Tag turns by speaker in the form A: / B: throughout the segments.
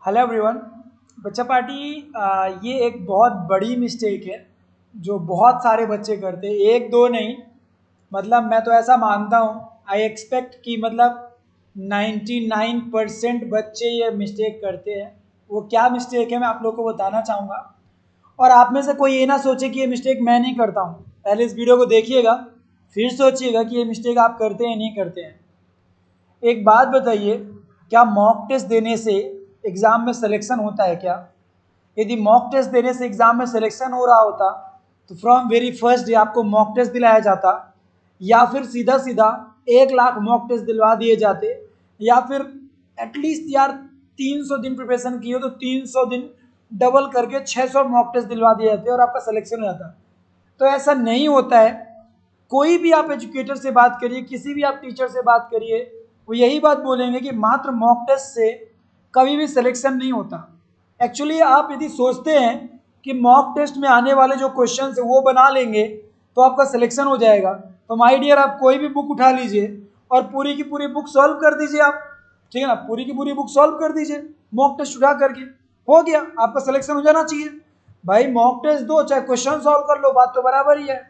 A: Hello everyone. बच्चा party ये एक बहुत बड़ी मिस्टेक है जो बहुत सारे बच्चे करते हैं, एक दो नहीं। मतलब मैं तो ऐसा मानता हूँ, आई एक्सपेक्ट कि मतलब 99% बच्चे ये मिस्टेक करते हैं। वो क्या मिस्टेक है मैं आप लोग को बताना चाहूँगा, और आप में से कोई ये ना सोचे कि ये मिस्टेक मैं नहीं करता हूँ। पहले इस वीडियो को देखिएगा, फिर सोचिएगा कि ये मिस्टेक आप करते हैं नहीं करते हैं। एक बात बताइए, क्या मॉक टेस्ट देने से एग्ज़ाम में सिलेक्शन होता है क्या? यदि मॉक टेस्ट देने से एग्ज़ाम में सिलेक्शन हो रहा होता तो फ्रॉम वेरी फर्स्ट डे आपको मॉक टेस्ट दिलाया जाता, या फिर सीधा सीधा 1 लाख मॉक टेस्ट दिलवा दिए जाते, या फिर एटलीस्ट यार 300 दिन प्रिपरेशन की हो तो 300 दिन डबल करके 600 मॉक टेस्ट दिलवा दिए जाते और आपका सिलेक्शन हो जाता। तो ऐसा नहीं होता है। कोई भी आप एजुकेटर से बात करिए, किसी भी आप टीचर से बात करिए, वो यही बात बोलेंगे कि मात्र मॉक टेस्ट से कभी भी सिलेक्शन नहीं होता। एक्चुअली आप यदि सोचते हैं कि मॉक टेस्ट में आने वाले जो क्वेश्चन है वो बना लेंगे तो आपका सिलेक्शन हो जाएगा, तो माय डियर आप कोई भी बुक उठा लीजिए और पूरी की पूरी बुक सॉल्व कर दीजिए आप। ठीक है ना, पूरी की पूरी बुक सॉल्व कर दीजिए मॉक टेस्ट उठा करके, हो गया, आपका सिलेक्शन हो जाना चाहिए। भाई मॉक टेस्ट दो चाहे क्वेश्चन सॉल्व कर लो, बात तो बराबर ही है।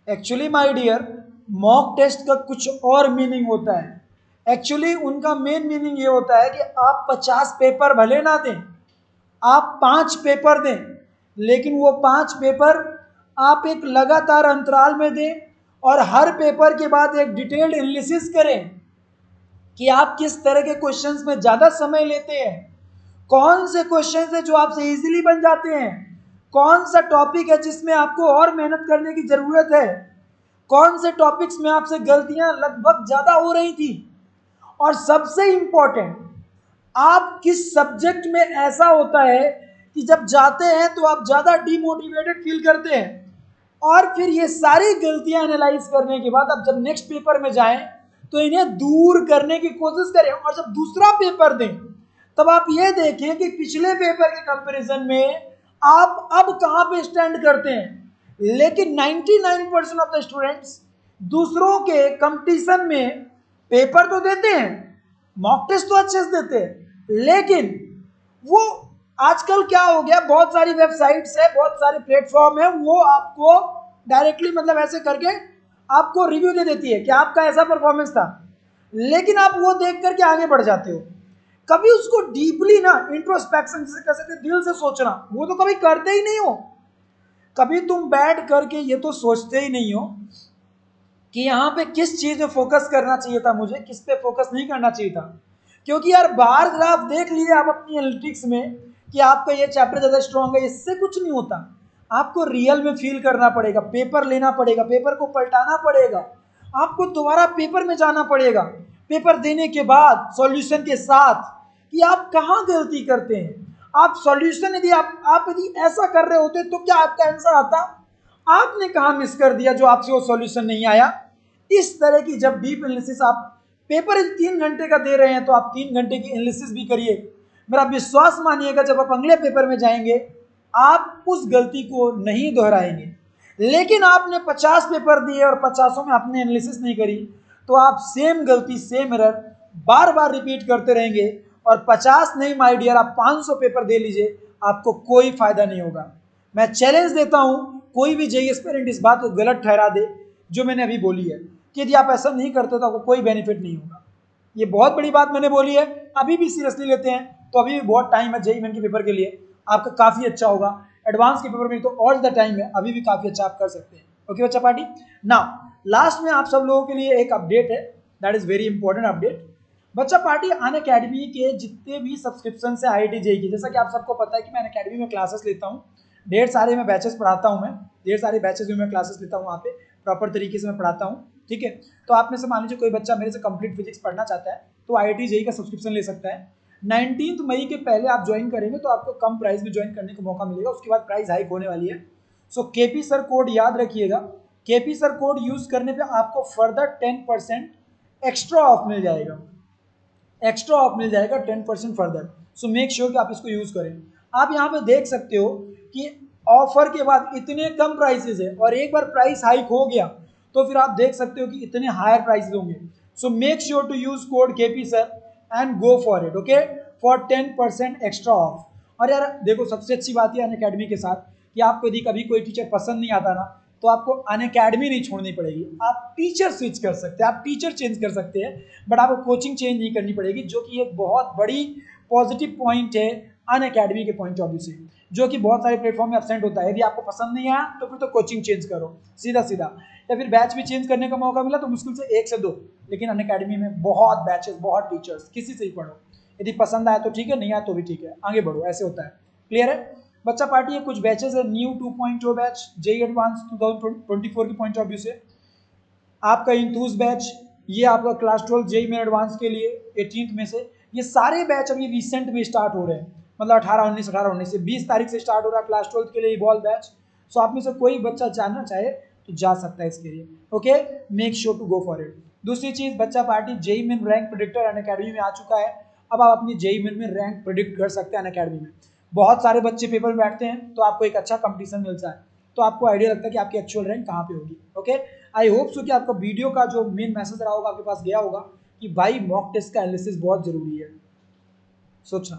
A: Actually my dear, mock test का कुछ और मीनिंग होता है। एक्चुअली उनका मेन मीनिंग ये होता है कि आप 50 पेपर भले ना दें, आप 5 पेपर दें, लेकिन वो 5 पेपर आप एक लगातार अंतराल में दें और हर पेपर के बाद एक डिटेल्ड एनालिसिस करें कि आप किस तरह के क्वेश्चंस में ज़्यादा समय लेते हैं, कौन से क्वेश्चंस है जो आपसे इजीली बन जाते हैं, कौन सा टॉपिक है जिसमें आपको और मेहनत करने की ज़रूरत है, कौन से टॉपिक्स में आपसे गलतियां लगभग ज़्यादा हो रही थी, और सबसे इंपॉर्टेंट, आप किस सब्जेक्ट में ऐसा होता है कि जब जाते हैं तो आप ज़्यादा डीमोटिवेटेड फील करते हैं, और फिर ये सारी गलतियां एनालाइज करने के बाद आप जब नेक्स्ट पेपर में जाएं तो इन्हें दूर करने की कोशिश करें, और जब दूसरा पेपर दें तब आप ये देखें कि पिछले पेपर के कंपैरिजन में आप अब कहां पे स्टैंड करते हैं। लेकिन 99% ऑफ द स्टूडेंट्स दूसरों के कंपटीशन में पेपर तो देते हैं, मॉक टेस्ट तो अच्छे से देते हैं, लेकिन वो आजकल क्या हो गया, बहुत सारी वेबसाइट्स है, बहुत सारे प्लेटफॉर्म है, वो आपको डायरेक्टली मतलब ऐसे करके आपको रिव्यू दे देती है कि आपका ऐसा परफॉर्मेंस था, लेकिन आप वो देख करके आगे बढ़ जाते हो। कभी उसको डीपली ना इंट्रोस्पेक्शन जिसे कह सकते, दिल से सोचना, वो तो कभी करते ही नहीं हो। कभी तुम बैठ करके ये तो सोचते ही नहीं हो कि यहाँ पे किस चीज़ में फोकस करना चाहिए था, मुझे किस पे फोकस नहीं करना चाहिए था। क्योंकि यार बार ग्राफ देख लिए आप अपनी एनालिटिक्स में कि आपका ये चैप्टर ज़्यादा स्ट्रॉन्ग है, इससे कुछ नहीं होता। आपको रियल में फील करना पड़ेगा, पेपर लेना पड़ेगा, पेपर को पलटाना पड़ेगा, आपको दोबारा पेपर में जाना पड़ेगा, पेपर देने के बाद सॉल्यूशन के साथ कि आप कहाँ गलती करते हैं। आप सॉल्यूशन यदि आप यदि ऐसा कर रहे होते तो क्या आपका आंसर आता, आपने कहाँ मिस कर दिया जो आपसे वो सॉल्यूशन नहीं आया। इस तरह की जब डीप एनालिसिस, आप पेपर 3 घंटे का दे रहे हैं तो आप 3 घंटे की एनालिसिस भी करिए। मेरा विश्वास मानिएगा, जब आप अगले पेपर में जाएंगे आप उस गलती को नहीं दोहराएंगे। लेकिन आपने 50 पेपर दिए और 50 में आपने एनालिसिस नहीं करी तो आप सेम गलती, सेम एरर बार बार रिपीट करते रहेंगे, और 50 नहीं माय डियर, आप 500 पेपर दे लीजिए, आपको कोई फायदा नहीं होगा। मैं चैलेंज देता हूं, कोई भी जेईई एस्पिरेंट इस बात को गलत ठहरा दे जो मैंने अभी बोली है, कि यदि आप ऐसा नहीं करते तो आपको कोई बेनिफिट नहीं होगा। ये बहुत बड़ी बात मैंने बोली है, अभी भी सीरियसली लेते हैं तो अभी भी बहुत टाइम है जेईई मेन के पेपर के लिए, आपका काफ़ी अच्छा होगा। एडवांस के पेपर में तो और ज़्यादा टाइम है, अभी भी काफ़ी अच्छा आप कर सकते हैं। ओके बच्चा पार्टी, नाउ लास्ट में आप सब लोगों के लिए एक अपडेट है, that is very important update. बच्चा पार्टी अनअकैडमी के जितने भी सब्सक्रिप्शन है आईआईटी जेईई की, जैसा कि आप सबको पता है कि मैं अनअकैडमी में क्लासेस लेता हूँ, ढेर सारे मैं बैचेस पढ़ाता हूँ, मैं ढेर सारे बैचेस में मैं क्लासेस लेता हूँ, वहाँ पे प्रॉपर तरीके से मैं पढ़ाता हूँ। ठीक है, तो आप में से मान लीजिए कोई बच्चा मेरे से कंप्लीट फिजिक्स पढ़ना चाहता है तो आईआईटी जेईई का सब्सक्रिप्शन ले सकता है। 19 मई के पहले आप ज्वाइन करेंगे तो आपको कम प्राइस में ज्वाइन करने का मौका मिलेगा, उसके बाद प्राइस हाइक होने वाली है। सो केपी सर कोड याद रखिएगा, केपी सर कोड यूज करने पे आपको फर्दर 10% एक्स्ट्रा ऑफ मिल जाएगा, एक्स्ट्रा ऑफ मिल जाएगा 10% फर्दर। सो मेक श्योर कि आप इसको यूज करें। आप यहाँ पे देख सकते हो कि ऑफर के बाद इतने कम प्राइसेस है, और एक बार प्राइस हाइक हो गया तो फिर आप देख सकते हो कि इतने हायर प्राइसेस होंगे। So make sure to use code KP sir and go for it. Okay, for 10% extra off. और यार देखो सबसे अच्छी बात है अनअकैडमी के साथ कि आपको यदि कभी कोई टीचर पसंद नहीं आता ना तो आपको अनअकैडमी नहीं छोड़नी पड़ेगी, आप टीचर स्विच कर सकते हैं, आप टीचर चेंज कर सकते हैं, बट आपको कोचिंग चेंज नहीं करनी पड़ेगी, जो कि एक बहुत बड़ी पॉजिटिव पॉइंट है अनअकैडमी के पॉइंट ऑफ व्यू से, जो कि बहुत सारे प्लेटफॉर्म में एब्सेंट होता है। यदि आपको पसंद नहीं आया तो फिर तो कोचिंग चेंज करो सीधा सीधा, या फिर बैच भी चेंज करने का मौका मिला तो मुश्किल से 1 से 2, लेकिन अनअकैडमी में बहुत बैचेस, बहुत टीचर्स, किसी से ही पढ़ो, यदि पसंद आया तो ठीक है, नहीं आया तो भी ठीक है, आगे बढ़ो, ऐसे होता है। क्लियर है? बच्चा पार्टी है कुछ बैचेस है, न्यू 2.0 बैच जेईई एडवांस 2024 के पॉइंट ऑफ व्यू से, आपका इंथूज बैच, ये आपका क्लास 12 जेईई मेन एडवांस के लिए 18 में से, ये सारे बैच अभी रिसेंट में स्टार्ट हो रहे हैं, मतलब 18 19 से 20 तारीख से स्टार्ट हो रहा है क्लास 12 के लिए इवॉल्व बैच। सो आप में से कोई बच्चा जानना चाहे तो जा सकता है इसके लिए, okay, make sure to go for it. दूसरी चीज, बच्चा party JEE Main rank predictor Unacademy में आ चुका है, अब आप अपनी जेईई मेन में रैंक प्रेडिक्ट कर सकते हैं अनअकैडमी में। बहुत सारे बच्चे पेपर में बैठते हैं तो आपको एक अच्छा कंपटीशन मिलता है, तो आपको आइडिया लगता है कि आपकी एक्चुअल रैंक कहाँ पे होगी। ओके, आई होप सो कि आपका वीडियो का जो मेन मैसेज रहा होगा आपके पास गया होगा कि भाई मॉक टेस्ट का एनालिसिस बहुत जरूरी है, सोचना।